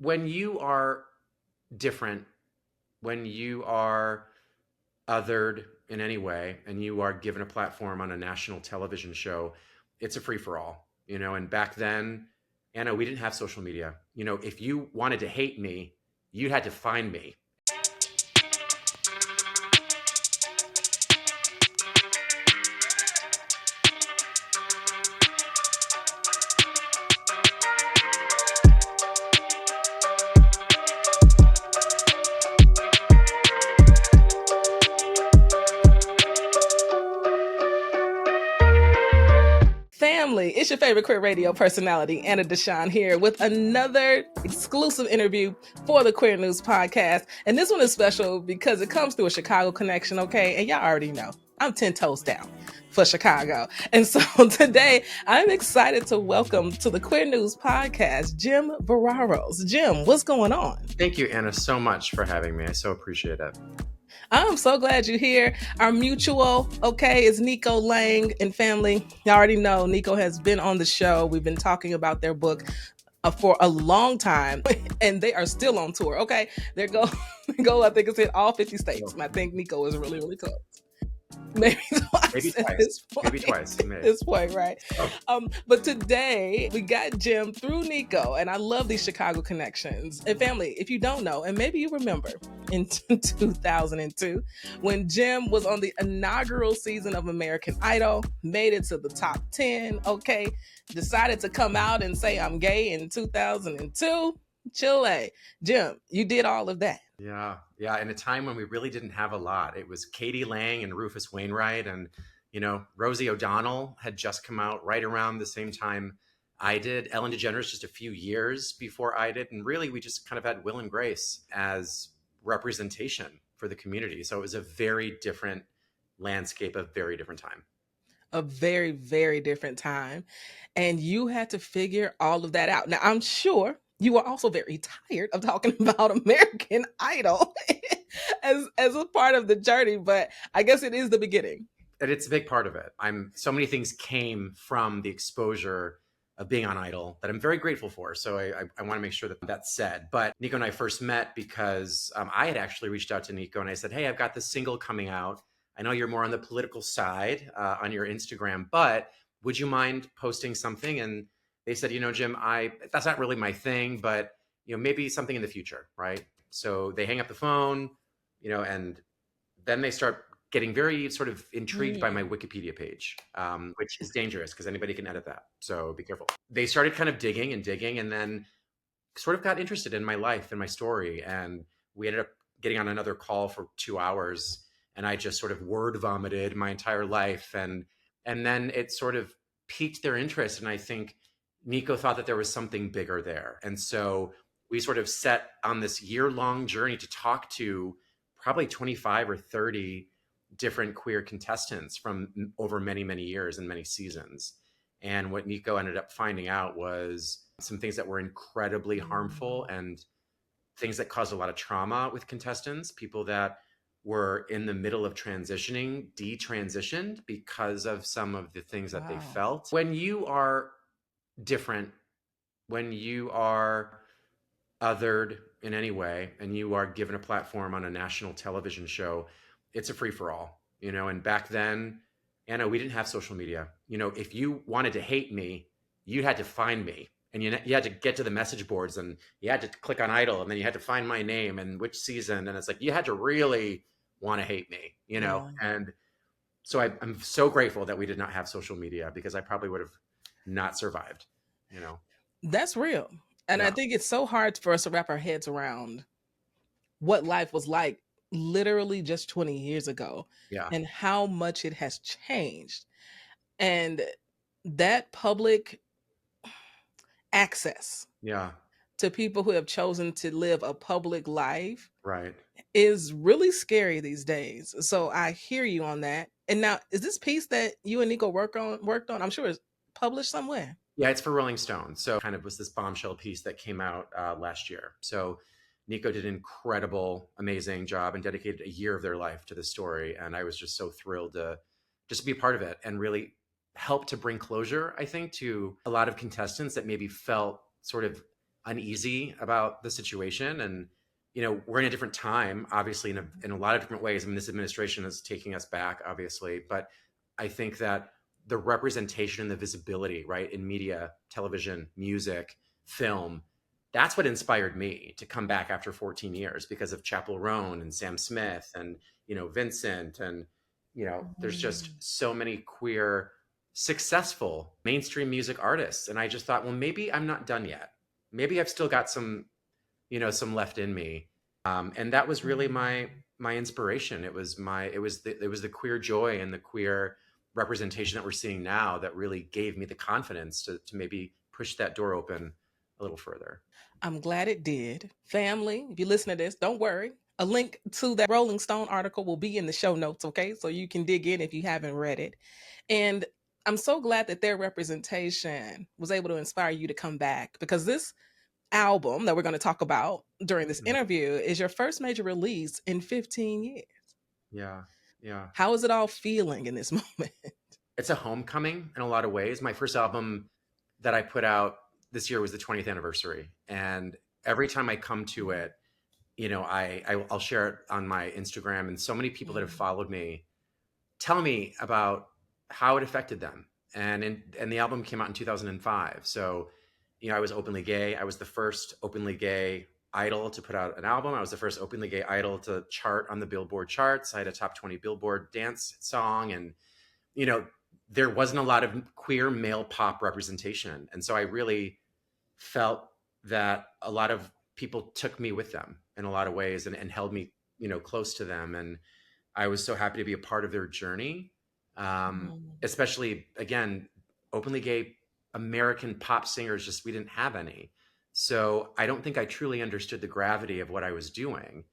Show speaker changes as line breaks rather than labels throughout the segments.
when you are different, when you are othered in any way, and you are given a platform on a national television show, it's a free for all, And back then, Anna, we didn't have social media. If you wanted to hate me, you had to find me.
Family, it's your favorite queer radio personality, Anna DeShawn, here with another exclusive interview for the Queer News Podcast. And this one is special because it comes through a Chicago connection, okay? And y'all already know, I'm 10 toes down for Chicago. And so today, I'm excited to welcome to the Queer News Podcast, Jim Verraros. Jim, what's going on?
Thank you, Anna, so much for having me. I so appreciate it.
I'm so glad you're here. Our mutual, okay, is Nico Lang and family. You already know Nico has been on the show. We've been talking about their book for a long time, and they are still on tour, okay? They go, I think it's in all 50 states, and I think Nico is really, really close. Maybe twice.
Maybe twice.
At this point, right? But today we got Jim through Nico, and I love these Chicago connections. And family, if you don't know, and maybe you remember in 2002 when Jim was on the inaugural season of American Idol, made it to the top 10, okay? Decided to come out and say I'm gay in 2002. Chile. Jim, you did all of that.
Yeah. In a time when we really didn't have a lot. It was Katie Lang and Rufus Wainwright, and Rosie O'Donnell had just come out right around the same time I did. Ellen DeGeneres just a few years before I did, and really we just kind of had Will and Grace as representation for the community. So it was a very different landscape, a very different time.
A very, very different time, and you had to figure all of that out. Now, I'm sure you were also very tired of talking about American Idol as a part of the journey, but I guess it is the beginning.
And it's a big part of it. So many things came from the exposure of being on Idol that I'm very grateful for. So I want to make sure that that's said. But Nico and I first met because I had actually reached out to Nico and I said, hey, I've got this single coming out. I know you're more on the political side on your Instagram, but would you mind posting something? And they said, Jim, that's not really my thing, but maybe something in the future, right? So they hang up the phone, and then they start getting very sort of intrigued by my Wikipedia page, which is dangerous because anybody can edit that. So be careful. They started kind of digging, and then sort of got interested in my life and my story. And we ended up getting on another call for 2 hours, and I just sort of word vomited my entire life. And then it sort of piqued their interest. And I think Nico thought that there was something bigger there. And so we sort of set on this year-long journey to talk to probably 25 or 30 different queer contestants from over many, many years and many seasons. And what Nico ended up finding out was some things that were incredibly harmful and things that caused a lot of trauma with contestants, people that were in the middle of transitioning, detransitioned because of some of the things that they felt. When you are different, when you are othered in any way, and you are given a platform on a national television show, it's a free for all, And back then, Anna, we didn't have social media. If you wanted to hate me, you had to find me, and you had to get to the message boards, and you had to click on Idol, and then you had to find my name and which season, and it's like you had to really want to hate me,
Yeah.
And so I'm so grateful that we did not have social media, because I probably would have not survived.
That's real. And I think it's so hard for us to wrap our heads around what life was like literally just 20 years ago, and how much it has changed. And that public access to people who have chosen to live a public life is really scary these days. So I hear you on that. And now, is this piece that you and Nico worked on, I'm sure it's published somewhere?
Yeah, it's for Rolling Stone. So kind of was this bombshell piece that came out last year. So Nico did an incredible, amazing job and dedicated a year of their life to this story. And I was just so thrilled to just be a part of it and really help to bring closure, I think, to a lot of contestants that maybe felt sort of uneasy about the situation. And, we're in a different time, obviously, in a lot of different ways. I mean, this administration is taking us back, obviously, but I think that the representation and the visibility, right, in media, television, music, film, that's what inspired me to come back after 14 years because of Chapel Roan and Sam Smith and, Vincent. And, there's just
Mhm.
so many queer, successful mainstream music artists. And I just thought, well, maybe I'm not done yet. Maybe I've still got some left in me. And that was really my inspiration. It was the queer joy and the queer representation that we're seeing now that really gave me the confidence to maybe push that door open a little further.
I'm glad it did. Family, if you listen to this, don't worry. A link to that Rolling Stone article will be in the show notes, okay? So you can dig in if you haven't read it. And I'm so glad that their representation was able to inspire you to come back, because this album that we're going to talk about during this
Mhm.
interview is your first major release in 15 years.
Yeah, yeah.
How is it all feeling in this moment?
It's a homecoming in a lot of ways. My first album that I put out this year was the 20th anniversary, and every time I come to it, I'll share it on my Instagram, and so many people that have
Mhm.
followed me tell me about how it affected them. And the album came out in 2005. So, I was openly gay. I was the first openly gay idol to put out an album. I was the first openly gay idol to chart on the Billboard charts. I had a top 20 Billboard dance song, and you know, there wasn't a lot of queer male pop representation. And so I really felt that a lot of people took me with them in a lot of ways, and held me, close to them. And I was so happy to be a part of their journey.
Mhm.
Especially, again, openly gay American pop singers, just we didn't have any. So I don't think I truly understood the gravity of what I was doing,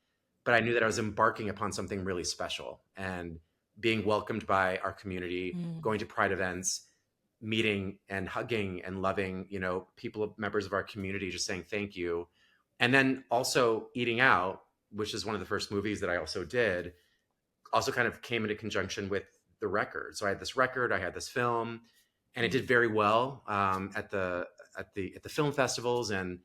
but I knew that I was embarking upon something really special and being welcomed by our community,
Mhm.
going to pride events, meeting and hugging and loving, people, members of our community, just saying thank you. And then also eating out, which is one of the first movies that I also did, also kind of came into conjunction with the record. So I had this record, I had this film, and it did very well at the film festivals, and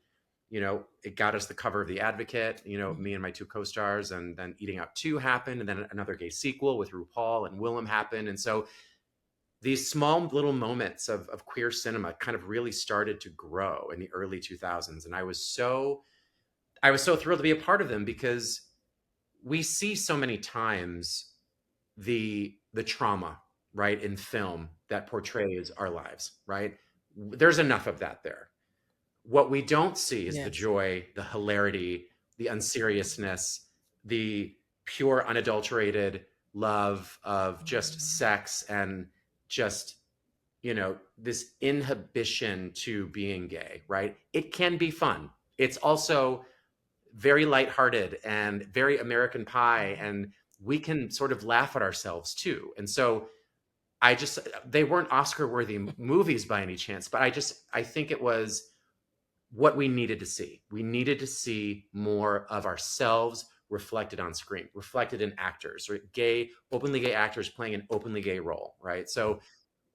it got us the cover of The Advocate. Me and my two co-stars, and then Eating Out 2 happened, and then another gay sequel with RuPaul and Willem happened, and so these small little moments of queer cinema kind of really started to grow in the early 2000s, and I was so thrilled to be a part of them because we see so many times the trauma, right, in film that portrays our lives, right? There's enough of that there. What we don't see is the
Yes.
joy, the hilarity, the unseriousness, the pure unadulterated love of just
Mhm.
sex and just, this inhibition to being gay, right? It can be fun. It's also very lighthearted and very American Pie, and we can sort of laugh at ourselves too. And so they weren't Oscar worthy movies by any chance, but I think it was what we needed to see. We needed to see more of ourselves reflected on screen, reflected in actors, or openly gay actors playing an openly gay role, right? So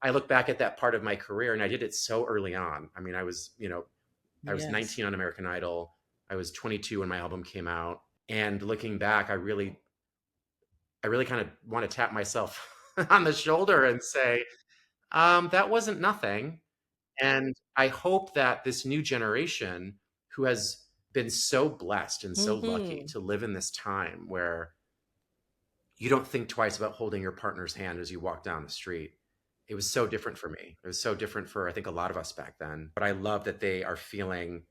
I look back at that part of my career, and I did it so early on. I mean, I was
Yes.
19 on American Idol. I was 22 when my album came out. And looking back, I really kind of want to tap myself on the shoulder and say, that wasn't nothing. And I hope that this new generation, who has been so blessed and so lucky
Mhm.
to live in this time where you don't think twice about holding your partner's hand as you walk down the street. It was so different for me. It was so different for, I think, a lot of us back then. But I love that they are feeling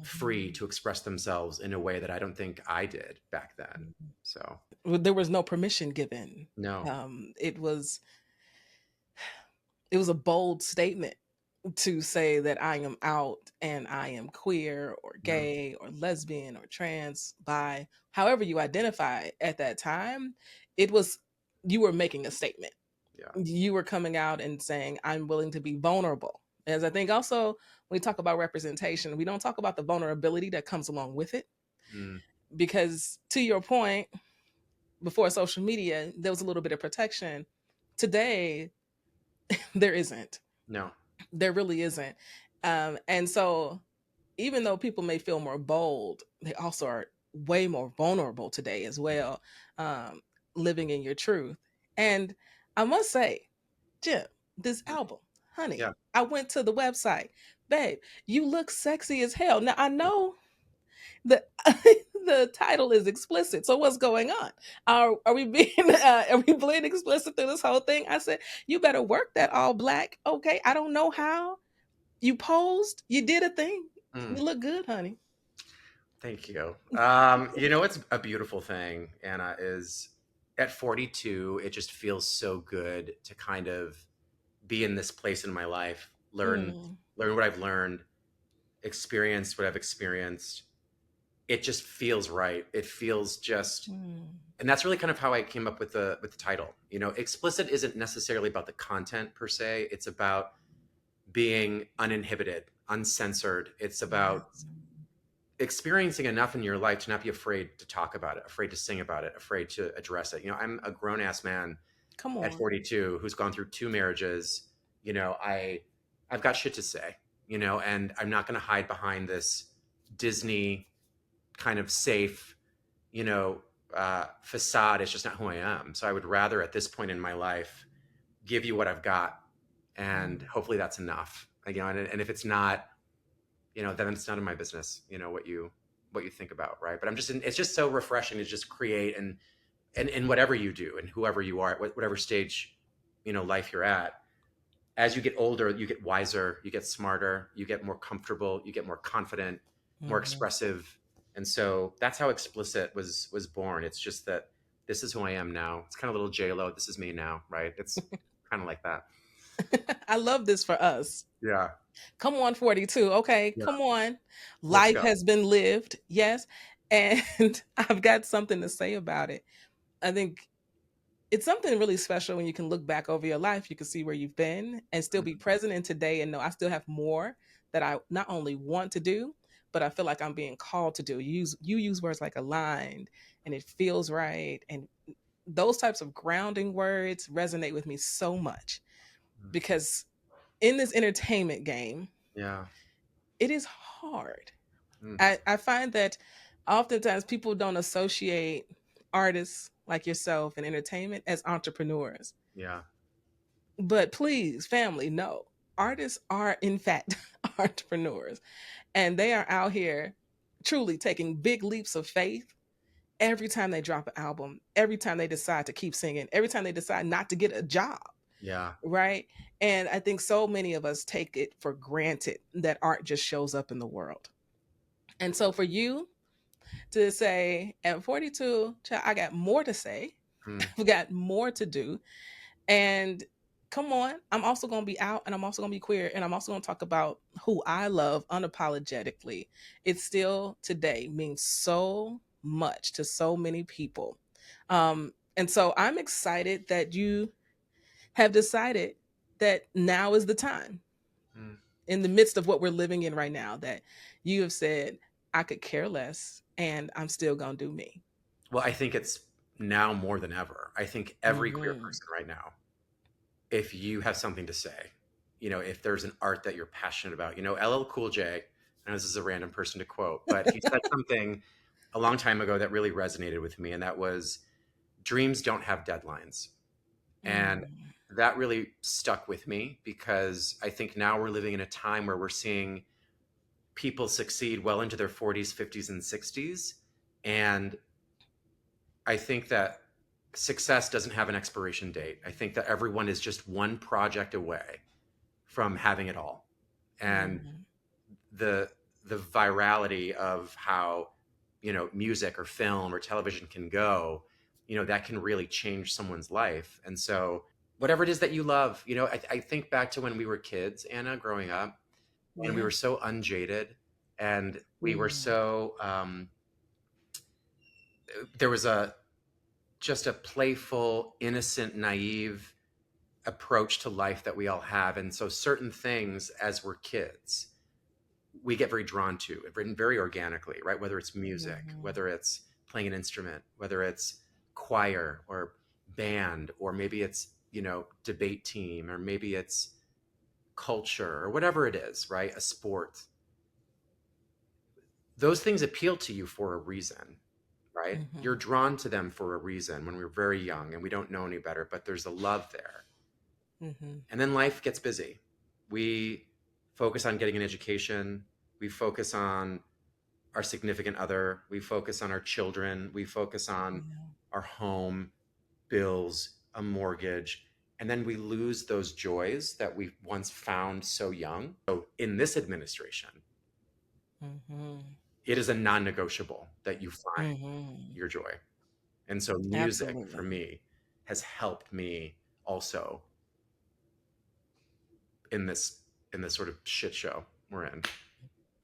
free
Mhm.
to express themselves in a way that I don't think I did back then.
Mhm.
So,
Well, there was no permission given.
no.
It was a bold statement to say that I am out and I am queer or
Yeah.
gay or lesbian or trans, bi, however you identify at that time. It was, you were making a statement.
Yeah.
You were coming out and saying, I'm willing to be vulnerable. As I think also when we talk about representation, we don't talk about the vulnerability that comes along with it.
Mm,
Because to your point, before social media, there was a little bit of protection. Today, there isn't.
no.
There really isn't. And so even though people may feel more bold, they also are way more vulnerable today as well, um, living in your truth. And I must say, Jim, this album, honey,
Yeah.
I went to the website, babe, you look sexy as hell. Now I know the the title is explicit. So what's going on? Are we being are we being explicit through this whole thing? I said, you better work that all black. Okay. I don't know how. You posed, you did a thing.
Mm,
You look good, honey.
thank you. You know, it's a beautiful thing, Anna, is at 42, it just feels so good to kind of be in this place in my life,
Mm,
learn what I've learned, experience what I've experienced. It just feels right. It feels just,
mm,
and that's really kind of how I came up with the title. You know, explicit isn't necessarily about the content per se. It's about being uninhibited, uncensored. It's about
yes.
experiencing enough in your life to not be afraid to talk about it, afraid to sing about it, afraid to address it. You know, I'm a grown ass man
Come
at
on.
42 who's gone through two marriages. You know, I've got shit to say, you know, and I'm not going to hide behind this Disney kind of safe, you know, facade. It's just not who I am. So I would rather at this point in my life give you what I've got, and
Mm.
hopefully that's enough. You know, and if it's not, you know, then it's none of my business. You know what you think about, right? But it's just so refreshing to just create and whatever you do and whoever you are at whatever stage, you know, life you're at. As you get older, you get wiser, you get smarter, you get more comfortable, you get more confident, more
Mhm.
expressive. And so that's how Explicit was born. It's just that this is who I am now. It's kind of little J-Lo, this is me now, right? It's kind of like that.
I love this for us.
Yeah.
Come on, 42. Okay,
Yeah.
come on.
Let's
Life
go.
has been lived. Yes. And I've got something to say about it. I think it's something really special when you can look back over your life. You can see where you've been and still be
Mhm.
present in today and know I still have more that I not only want to do, but I feel like I'm being called to do. You use words like aligned and it feels right. And those types of grounding words resonate with me so much because in this entertainment game,
Yeah.
it is hard.
Mm.
I find that oftentimes people don't associate artists like yourself and entertainment as entrepreneurs.
Yeah.
But please, family, no. Artists are, in fact, entrepreneurs, and they are out here truly taking big leaps of faith every time they drop an album, every time they decide to keep singing, every time they decide not to get a job,
Yeah.
right? And I think so many of us take it for granted that art just shows up in the world. And so for you to say at 42, child, I got more to say,
Mm.
I've got more to do. And come on, I'm also going to be out and I'm also going to be queer and I'm also going to talk about who I love unapologetically. It still today means so much to so many people. And so I'm excited that you have decided that now is the time
Mm.
in the midst of what we're living in right now that you have said, I could care less and I'm still going to do me.
Well, I think it's now more than ever. I think every queer
Mhm.
person right now, if you have something to say, you know, if there's an art that you're passionate about, you know, LL Cool J, I know this is a random person to quote, but he said something a long time ago that really resonated with me, and that was dreams don't have deadlines. And
Mm.
that really stuck with me because I think now we're living in a time where we're seeing people succeed well into their 40s, 50s, and 60s. And I think that success doesn't have an expiration date. I think that everyone is just one project away from having it all. And
Mhm.
the the virality of how, you know, music or film or television can go, you know, that can really change someone's life. And so whatever it is that you love, you know, I think back to when we were kids, Anna, growing up, and we
Yeah.
were so unjaded, and we were
Mm.
so there was a just a playful, innocent, naive approach to life that we all have. And so certain things as we're kids, we get very drawn to, written very organically, right? Whether it's music,
Mhm.
whether it's playing an instrument, whether it's choir or band, or maybe it's, you know, debate team, or maybe it's culture or whatever it is, right? A sport. those things appeal to you for a reason, right?
Mm-hmm.
You're drawn to them for a reason when we're very young and we don't know any better, but there's a love there.
Mm-hmm.
And then life gets busy. We focus on getting an education, we focus on our significant other, we focus on our children, we focus on
Yeah.
our home, bills, a mortgage, and then we lose those joys that we once found so young. So in this administration,
Mm-hmm.
it is a non-negotiable that you find
Mm-hmm.
your joy. And so music for
Absolutely.
me has helped me also in this sort of shit show we're in.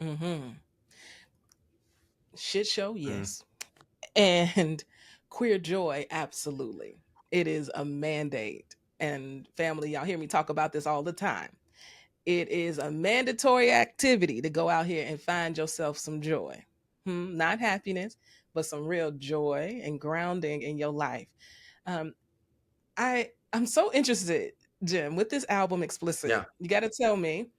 Mm-hmm. Shit show,
Mm.
yes. And queer joy, absolutely. It is a mandate. And family, y'all hear me talk about this all the time. It is a mandatory activity to go out here and find yourself some joy. Not happiness, but some real joy and grounding in your life. Um, I'm so interested, Jim, with this album
Yeah.
Explicit. You got to tell me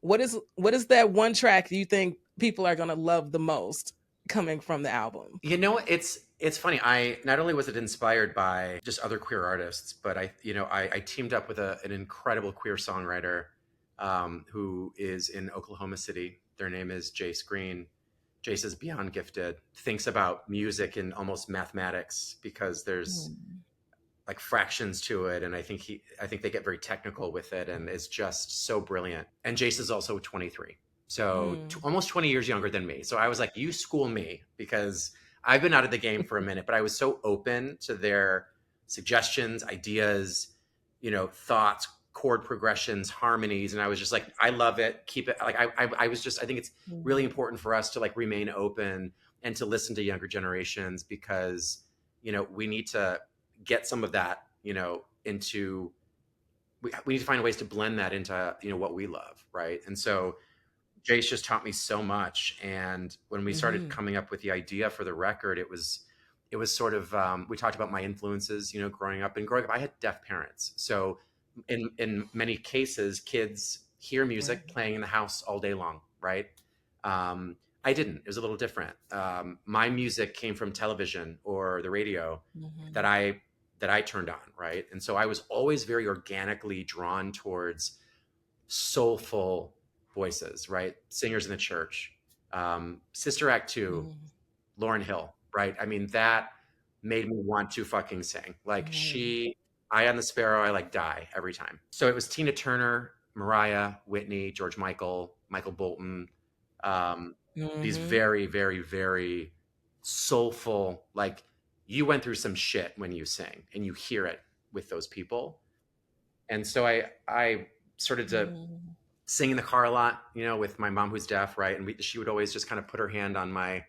what is that one track you think people are gonna love the most coming from the album?
You know, it's funny. I not only was it inspired by just other queer artists, but I teamed up with an incredible queer songwriter who is in Oklahoma City. Their name is Jace Green. Jace is beyond gifted. Thinks about music and almost mathematics because there's
Mm.
like fractions to it, and I think they get very technical with it, and it's just so brilliant. And Jace is also 23, so
Mm.
almost 20 years younger than me. So I was like, you school me, because I've been out of the game for a minute, but I was so open to their suggestions, ideas, thoughts, chord progressions, harmonies, and I was just like, I love it, keep it. Like I was just, I think it's really
Mm.
important for us to like remain open and to listen to younger generations, because we need to get some of that, into, we need to find ways to blend that into, what we love, right? And so Jace just taught me so much. And when we started
Mhm.
coming up with the idea for the record, it was sort of, we talked about my influences, growing up, I had deaf parents. So in many cases, kids hear music
Right.
playing in the house all day long, right? I didn't. It was a little different. My music came from television or the radio that
Mhm.
I turned on, right? And so I was always very organically drawn towards soulful voices, right? Singers in the church. Sister Act 2,
Mhm.
Lauryn Hill, right? I mean, that made me want to fucking sing. Like
Mhm.
Eye on the Sparrow, I like die every time. So it was Tina Turner, Mariah, Whitney, George Michael, Michael Bolton, these
Mhm.
very, very, very soulful, like you went through some shit when you sing and you hear it with those people. And so I started to
Mhm.
sing in the car a lot, with my mom who's deaf, right? And she would always just kind of put her hand on my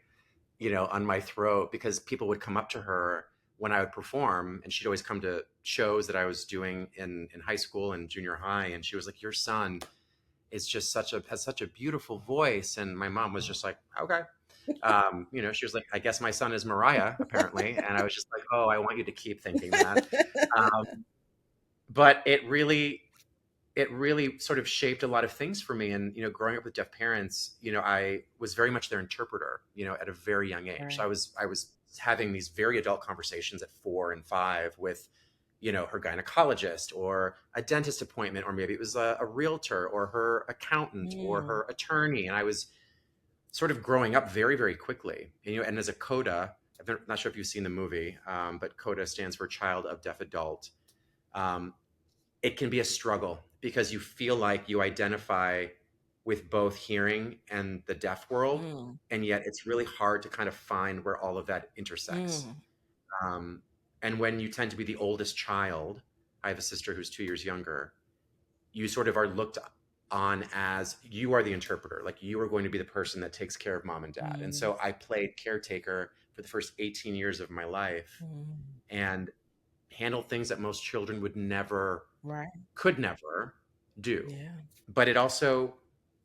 throat, because people would come up to her when I would perform, and she'd always come to shows that I was doing in high school and junior high, and she was like, "Your son is just has such a beautiful voice." And my mom was just like, "Okay." She was like, "I guess my son is Mariah, apparently." And I was just like, "Oh, I want you to keep thinking that." Um, but it really sort of shaped a lot of things for me. And growing up with deaf parents, I was very much their interpreter, at a very young age. So i
Right.
was i was having these very adult conversations at 4 and 5 with her gynecologist, or a dentist appointment, or maybe it was a realtor, or her accountant, or
Mm.
her attorney. And I was sort of growing up very, very quickly. And as a CODA, I'm not sure if you've seen the movie, but CODA stands for Child of Deaf Adult. um, it can be a struggle, because you feel like you identify with both hearing and the deaf world,
Mm.
and yet it's really hard to kind of find where all of that intersects.
Mm.
um, and when you tend to be the oldest child, I have a sister who's 2 years younger, you sort of are looked on as, you are the interpreter, like you are going to be the person that takes care of mom and dad. And
Mm.
so I played caretaker for the first 18 years of my life,
Mm.
and handled things that most children
Right.
could never do.
Yeah.
But it also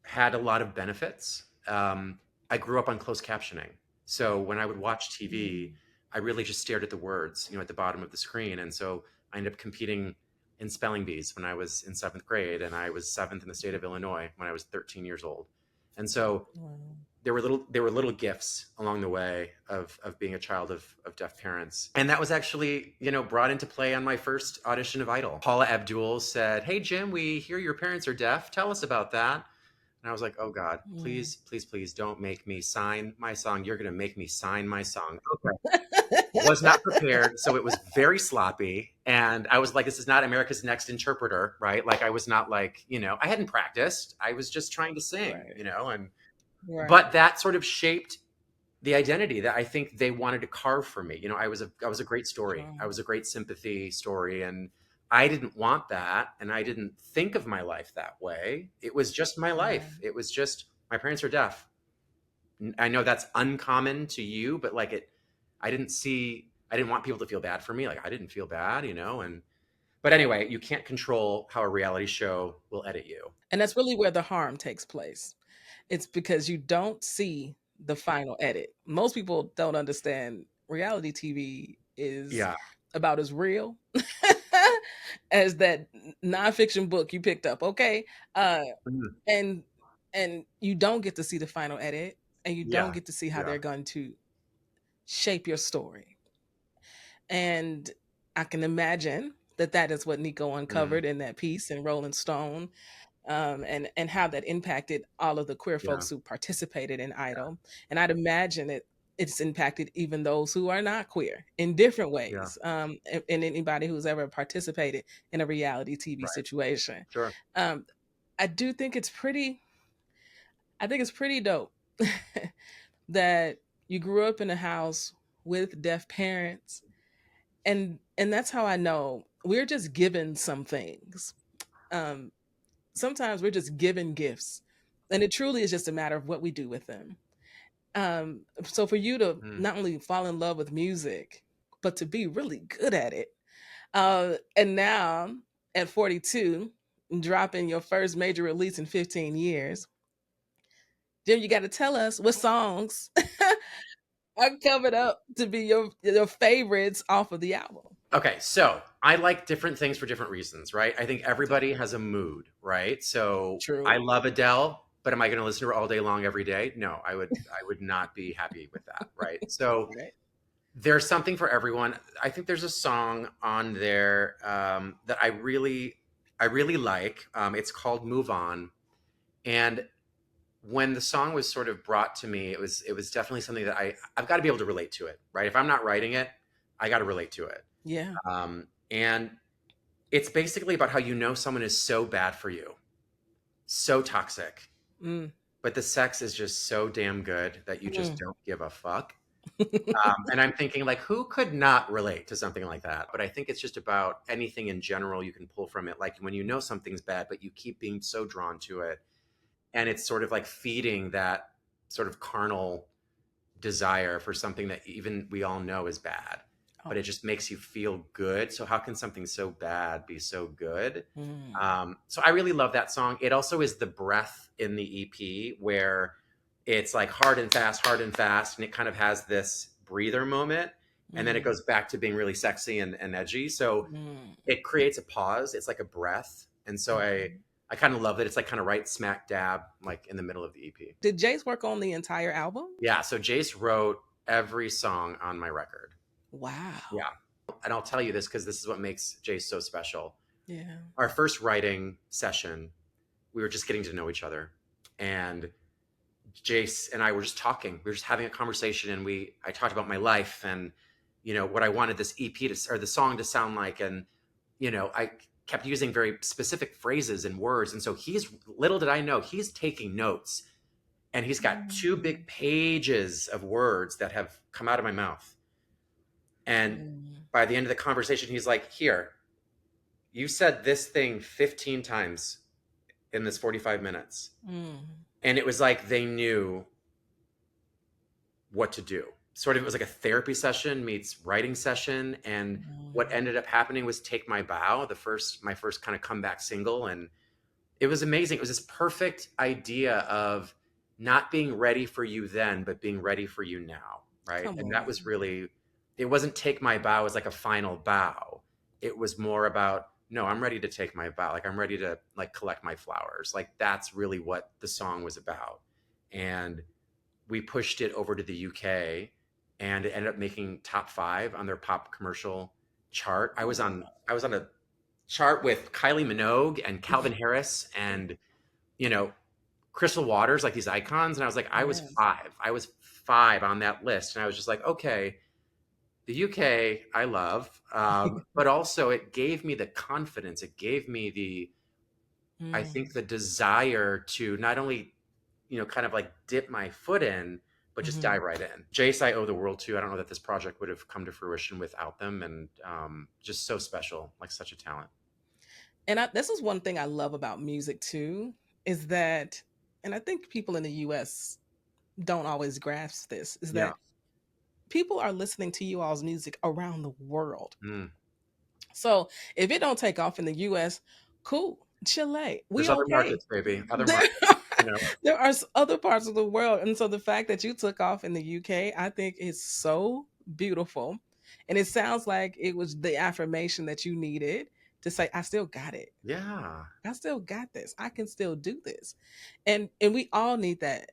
had a lot of benefits. I grew up on closed captioning. So when I would watch TV,
Mm.
I really just stared at the words, at the bottom of the screen. And so I ended up competing in spelling bees when I was in 7th grade, and I was seventh in the state of Illinois when I was 13 years old. And so
Wow.
there were little gifts along the way of being a child of deaf parents. And that was actually, brought into play on my first audition of Idol. Paula Abdul said, "Hey Jim, we hear your parents are deaf. Tell us about that." And I was like, "Oh God,
Mm.
please, please, please don't make me sign my song. You're going to make me sign my song." Okay. Was not prepared. So it was very sloppy. And I was like, this is not America's Next Interpreter, right? Like, I was not like, I hadn't practiced. I was just trying to sing,
Right.
and,
Right.
but that sort of shaped the identity that I think they wanted to carve for me. I was a great story. I
Sure.
was a great sympathy story. And I didn't want that. And I didn't think of my life that way. It was just my
Right.
life. It was just, my parents are deaf. I know that's uncommon to you, but like I didn't want people to feel bad for me. Like, I didn't feel bad, but anyway, you can't control how a reality show will edit you.
And that's really where the harm takes place. It's because you don't see the final edit. Most people don't understand reality TV is
Yeah.
about as real as that nonfiction book you picked up, okay? Uh,
Mhm.
and and you don't get to see the final edit, and you don't
Yeah.
get to see how
Yeah.
they're going to shape your story. And I can imagine that that is what Nico
Mm.
uncovered in that piece in Rolling Stone, and how that impacted all of the queer
Yeah.
folks who participated in Idol. And I'd imagine it's impacted even those who are not queer in different
Yeah.
ways, and anybody who's ever participated in a reality TV
Right.
situation.
Sure.
Um, I do think it's pretty. I think it's pretty dope that you grew up in a house with deaf parents, and that's how I know we're just given some things. Um, Sometimes we're just given gifts, and it truly is just a matter of what we do with them. So for you to
Mm.
not only fall in love with music, but to be really good at it, and now at 42, dropping your first major release in 15 years, Jim, you got to tell us what songs are covered up to be your favorites off of the album.
Okay, so I like different things for different reasons, right? I think everybody
Definitely
has a mood, right? So I
true.
love Adele, but am I going to listen to her all day long every day? No, I would not be happy with that, right? So
Right.
there's something for everyone. I think there's a song on there that I really like. It's called "Move On," and when the song was sort of brought to me, it was definitely something that I've got to be able to relate to it, right? If I'm not writing it, I got to relate to it.
Yeah.
And it's basically about how someone is so bad for you, so toxic,
Mm.
but the sex is just so damn good that you just
Mm.
don't give a fuck. And I'm thinking, like, who could not relate to something like that? But I think it's just about anything in general you can pull from it. Like when something's bad, but you keep being so drawn to it. And it's sort of like feeding that sort of carnal desire for something that even we all know is bad, but
Oh.
it just makes you feel good. So how can something so bad be so good?
Mm.
So I really love that song. It also is the breath in the EP where it's like hard and fast, and it kind of has this breather moment, and then it
Mm.
goes back to being really sexy and edgy. So
Mm.
it creates a pause. It's like a breath, and so
Mhm.
I kind of love that it's like kind of right smack dab like in the middle of the EP.
Did Jace work on the entire album?
Yeah, so Jace wrote every song on my record.
Wow.
Yeah. And I'll tell you this because this is what makes Jace so special.
Yeah.
Our first writing session, we were just getting to know each other. And Jace and I were just talking. We were just having a conversation, and I talked about my life and what I wanted this EP to, or the song to sound like. And I kept using very specific phrases and words. And so little did I know, he's taking notes, and he's got two
Mm.
big pages of words that have come out of my mouth. And
Mm.
by the end of the conversation, he's like, "Here, you said this thing 15 times in this 45 minutes."
Mm.
And it was like they knew what to do. Sort of, it was like a therapy session meets writing session. And what
Mm.
ended up happening was "Take My Bow," my first kind of comeback single. And it was amazing. It was this perfect idea of not being ready for you then, but being ready for you now. Right.
Come
And that was
on.
really, it wasn't "Take My Bow" as like a final bow. It was more about, no, I'm ready to take my bow. Like I'm ready to like collect my flowers. Like that's really what the song was about. And we pushed it over to the UK, and it ended up making top 5 on their pop commercial chart. I was on a chart with Kylie Minogue and Calvin Harris and, you know, Crystal Waters, like these icons. And I was like,
Yes.
I was 5 on that list. And I was just like, okay, the UK I love. But also it gave me the confidence. It gave me I think the desire to not only, kind of like dip my foot in, but just dive right in. Jace, I owe the world to. I don't know that this project would have come to fruition without them. And just so special, like such a talent.
And this is one thing I love about music too, is that, and I think people in the US don't always grasp this, is
Yeah.
that people are listening to you all's music around the world.
Mm.
So if it don't take off in the US, cool. Chile. We
There's other
okay.
markets, baby. Other markets.
There are other parts of the world. And so the fact that you took off in the UK, I think is so beautiful. And it sounds like it was the affirmation that you needed to say, I still got it.
Yeah.
I still got this. I can still do this. And we all need that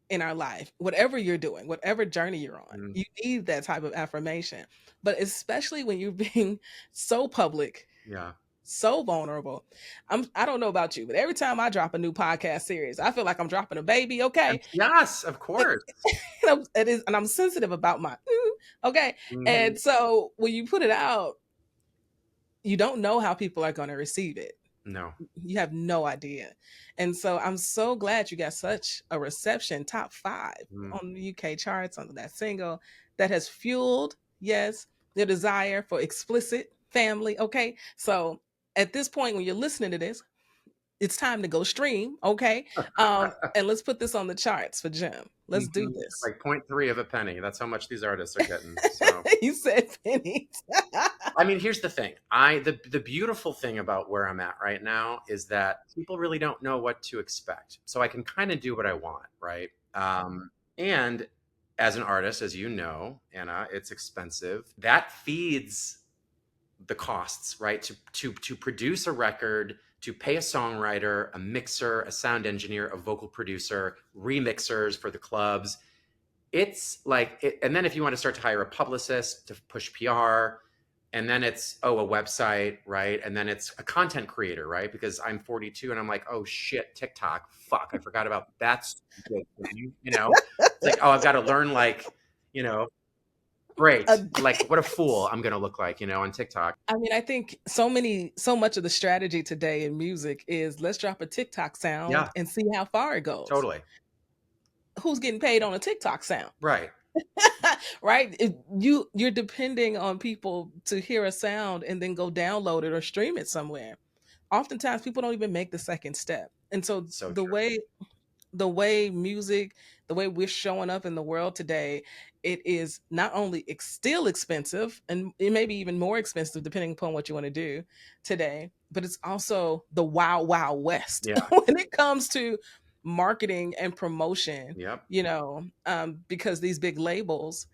in our life. Whatever you're doing, whatever journey you're on, you need that type of affirmation. But especially when you're being so public.
Yeah.
So vulnerable. I don't know about you, but every time I drop a new podcast series, I feel like I'm dropping a baby. Okay.
Yes, of course.
And I'm sensitive about my okay.
Mhm.
And so when you put it out, you don't know how people are going to receive it.
No.
You have no idea. And so I'm so glad you got such a reception, top 5 on the UK charts under that single that has fueled, yes, the desire for explicit family. Okay. So at this point, when you're listening to this, it's time to go stream. Okay. And let's put this on the charts for Jim. Let's do this.
Like 0.3 of a penny. That's how much these artists are getting. So.
You said pennies.
I mean, here's the thing. The beautiful thing about where I'm at right now is that people really don't know what to expect. So I can kind of do what I want, right? And as an artist, as you know, Anna, it's expensive. That feeds the costs, right? To produce a record, to pay a songwriter, a mixer, a sound engineer, a vocal producer, remixers for the clubs. It's like, and then if you want to start to hire a publicist to push PR, and then it's, a website, right? And then it's a content creator, right? Because I'm 42 and I'm like, oh shit, TikTok, fuck, I forgot about that. It's like, I've got to learn great. Like what a fool I'm going to look like, on TikTok.
I mean, I think so much of the strategy today in music is let's drop a TikTok sound and see how far it goes.
Totally.
Who's getting paid on a TikTok sound?
Right.
Right. You're depending on people to hear a sound and then go download it or stream it somewhere. Oftentimes people don't even make the second step. And so the way music, the way we're showing up in the world today, it is not only still expensive, and it may be even more expensive depending upon what you want to do today, but it's also the wild, wild west when it comes to marketing and promotion. Because these big labels,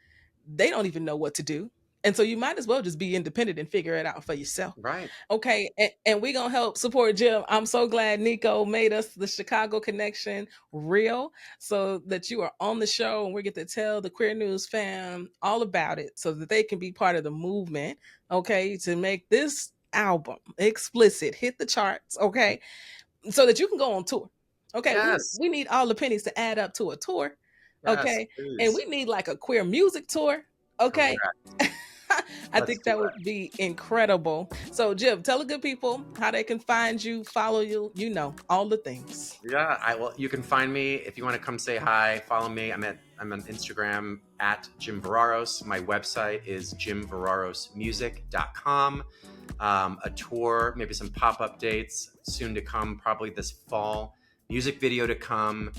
they don't even know what to do. And so you might as well just be independent and figure it out for yourself.
Right.
Okay. And we're going to help support Jim. I'm so glad Nico made us the Chicago connection real so that you are on the show and we get to tell the Queer News fam all about it so that they can be part of the movement, okay, to make this album Explicit hit the charts, okay, so that you can go on tour. Okay.
Yes.
We need all the pennies to add up to a tour. Okay. Yes, and we need like a queer music tour. Okay. I think that would be incredible. So Jim, tell the good people how they can find you, follow you, all the things.
Yeah, you can find me if you want to come say hi, follow me. I'm on Instagram at Jim Verraros. My website is jimverrarosmusic.com. A tour, maybe some pop-up dates soon to come, probably this fall. Music video to come.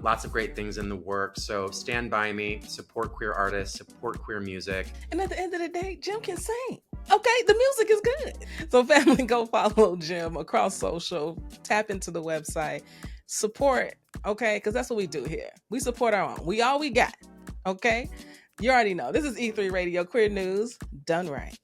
Lots of great things in the works. So stand by me, support queer artists, support queer music. And at the end of the day, Jim can sing. Okay, the music is good. So family, go follow Jim across social, tap into the website, support, okay? Because that's what we do here. We support our own. We all we got, okay? You already know. This is E3 Radio Queer News, done right.